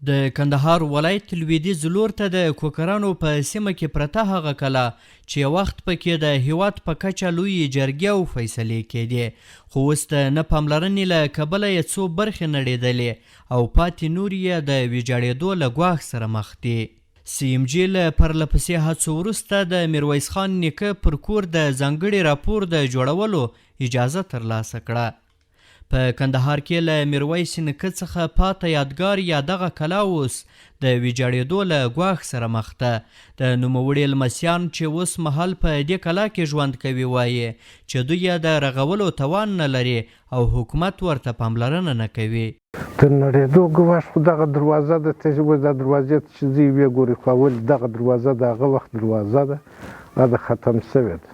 د کندهار ولایت لویدیځ لور ته د کوکرانو په سیمه کې پرته هغه کلا چې وخت پکې د هیواد په کچه لویې جرګې او فیصلې کېدې، خو اوس د نه پاملرنې له کبله یې څو برخې نړېدلې او پاتې نور یې د ویجاړېدو له ګواښ سره مخ دي. CMG له پرلپسې هڅو وروسته د میرویس خان نیکه پر کور د ځانګړي راپور د جوړولو اجازه ترلاسه کړه. په کندهار کې له میرویس نیکه څخه پاته یادګار یا دغه کلا اوس د ویجاړېدو له ګواښ سره مخ ده. د نوموړي لمسیان چې اوس مهال په دې کلا کې ژوند کوي وایي چې دوی یې د رغولو توان نه لري او حکومت ورته پاملرنه نه کوي. د نړېدو ګواښ خو دغه دروازه ده، ته د دروازې چې ځي ویې ګورې خو اول دغه دروازه د هغه وخت دروازه ده، دا د ختم سوې ده،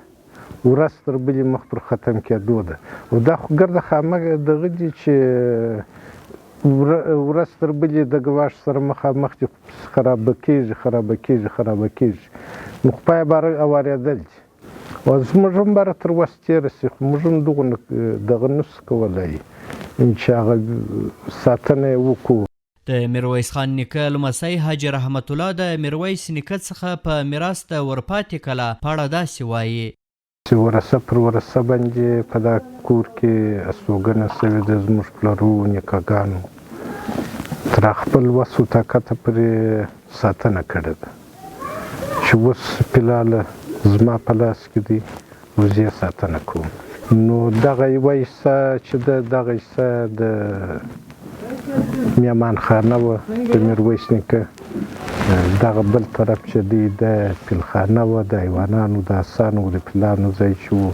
ورځ تر بلې مخ پر ختم کېدو ده. او دا خو ګرده خامه دغه دي چې ورځ تر بلې د ګواښ سره مخامخ دي، خرابه کېږي نو خو پای باره اوارېدل دي او زموږ هم باره تر وس تېره سي، خو موږ هم دغه نسو کولی چې هغه ساتنه یې وکړو. د میرویس خان نیکه لمسی حاجي رحمت الله د میرویس نیکه څخه په میراث د ورپاتې کلا په اړه داسې وایي چې ورثه پر ورثه باندې په دا کور کې استوګنه سوې ده، زموږ پلرو نیکهګانو تر خپل وس و طاقته پرې ساتنه کړې ده چې اوس فلحاله زما په لاس کې دی او زه یې ساتنه کوم. نو دغه یوه حصه چې ده دغه حصه د میهمانخانه وه د میرویس نیکه، دغه بل طرف چې دی د فیلخانه وه، د حیوانانو د اسانو د فیلانو ځای چې و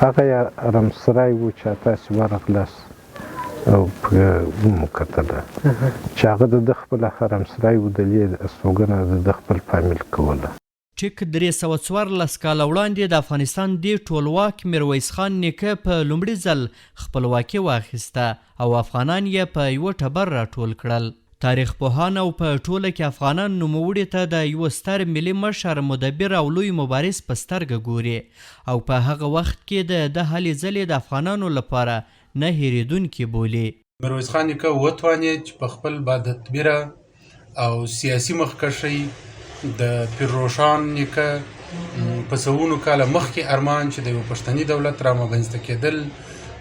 هغه یې ارمسرای و چې تاسې ورغلاست او پرې ومو کتله چې هغه د ده خپله ارمسرای و، د دې استوګنه د ده خپل فامیل کوله. ټیک 314 کاله وړاندې د افغانستان دې ټولواک میرویس خان نیکه په لومړي ځل خپلواکي واخیسته او افغانان یې په یوه ټبر راټول کړل. تاریخ پوهان او په ټوله کې افغانان نوموړي ته د یوه ستر ملي مشر، مدبر او لوی مبارز په سترګه ګوري او په هغه وخت کې د هلې ځلې د افغانانو لپاره نه هېرېدونکي بولي. میرویس خان نیکه وتوانید چې په خپل بادتبیره او سیاسي مخکشۍ د پیرروشان نیکه په سوونو کاله مخکې ارمان چې د یو پښتني دولت را مبنځته کېدل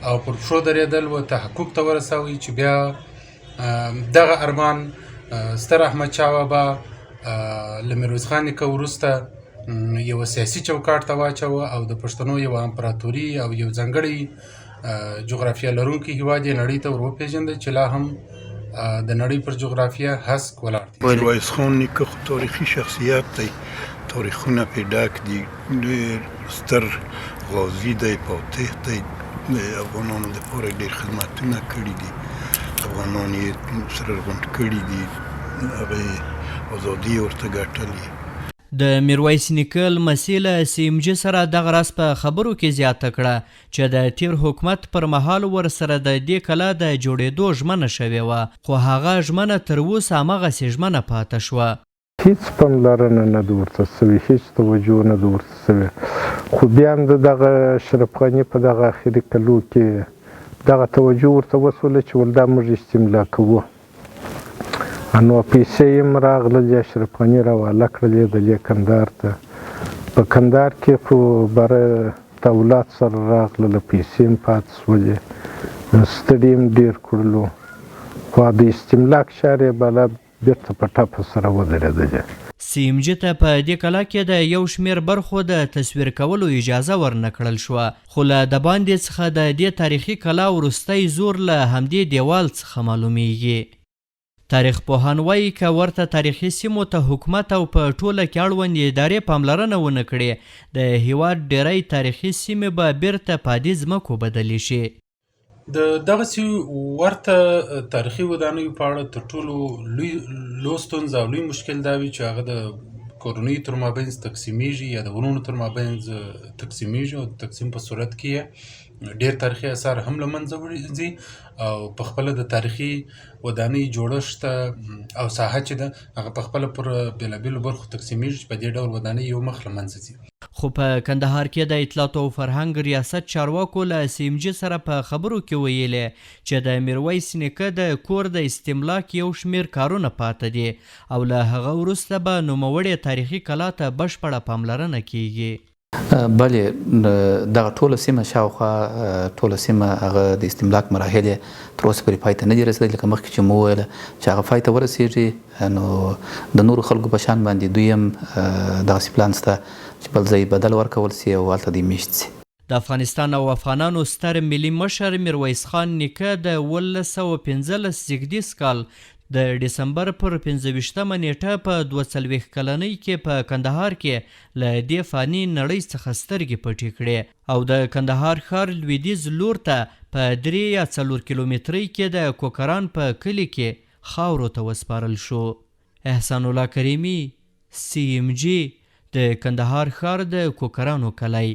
او پر پښو درېدل و تحقق ته ورسوي، چې بیا دغه ارمان ستر احمدشاه بابا له میرویس خان نیکه وروسته یو سیاسي چوکاټ ته واچوه او د پښتنو یو امپراتوري او یو ځانګړی جغرافیه لرونکی هیواد یې نړۍ ته ور وپېژنده چې لا هم د نړۍ پر جغرافیه هسک ولاړ دی. میرویس خان نیکه خو تاریخي شخصیت دی، تاریخونه پرې ډک دي، ډېر ستر غازي دی، فاتح دی، د افغانانو دپاره ډېر خدمتونه کړي دي، افغانان یې سره غونډ کړي دي، هغه یې ازادي ورته ګټلې. د میرویس نیکه لمسي له CMG سره دغه راز په خبرو کې زیاته کړه چې د تیر حکومت پر مهال ورسره د دې کلا د جوړېدو ژمنه شوې وه، خو هغه ژمنه تر اوسه هماغسې ژمنه پاته شوه. هیڅ پاملرنه نه ده ورته سوې، هیڅ توجه نه ده ورته سوې، خو بیا هم د دغه اشرف غني په دغه اخري کلو کې دغه توجه ورته وسوله چې ول دا موږ استملا کوو. نو پیسې یې هم راغللې، اشرف غني راواله کړلې د دې کندهار ته. په کندهار کې خو بره تولات سره راغلله، پیسې هم پاتې شولې، ستړي هم ډېر کړلو، خو د استملاک چارې یې بالا بېرته په ټپه سره ودرېدلې. CMG ته په دې کلا کې د یو شمېر برخو د تصویر کولو اجازه ورنه کړل شوه، خو له د باندې څخه د دې تاریخي کلا وروستی زور له همدې دیوال څخه معلومیږي. تاریخ پوهان وایي که ورته تاریخي سیمو ته حکومت او په ټوله کې اړوندې ادارې پاملرنه ونه کړي، د هیواد ډیری تاریخي سیمې به بیرته پادې ځمکو بدلې شي. د دغسې ورته تاریخي ودانیو په اړه تر ټولو لوی ستونزه او لوی مشکل دا وي چې هغه د کورنیو تر مابینځ تقسیمیږي یا د ورونو تر مابینځ تقسیمیږي او د تقسیم په صورت کې ډېر تاریخي اثار هم له منځه ځي او په خپله د تاریخي ودانۍ جوړښت او ساحه چې ده هغه په خپله پر بېلابېلو برخو تقسیمیږي چې په دې ډول ودانۍ یو مخ له منځه ځي. خو په کندهار کې د اطلاعات او فرهنګ ریاست چارواکو له CMG سره په خبرو کې ویلې چې د میرویس نیکه د کور د استملاک یو شمېر کارونه پاته دي او له هغه وروسته به نوموړې تاریخي کلا ته بشپړه پاملرنه کیږي. بلې دغه ټوله سیمه شاوخوا ټوله سیمه هغه د استملاک مراحل تر اوسه پورې پای ته نه دي رسېدلي، لکه مخکې چې مو وویله چې هغه پای ته ورسېږي نو د نورو خلکو په شان باندې دوی هم دغسې پلان شته چې بل ځای بدل ورکول سي او هلته دوی میشت سي. د افغانستان او افغانانو ستر ملي مشر میرویس خان نیکه د 1915 زیږدیز کال د ډسمبر پر 15مه نیټه په 42 کلنۍ کې په کندهار کې له دې فاني نړۍ څخه سترګې پټې کړې او د کندهار ښار لویدیځ لور ته په 3 یا 4 کیلومترۍ کې د کوکران په کلي کې خاورو ته وسپارل شو. احسان الله کریمي، CMG، د کندهار ښار د کوکرانو کلی.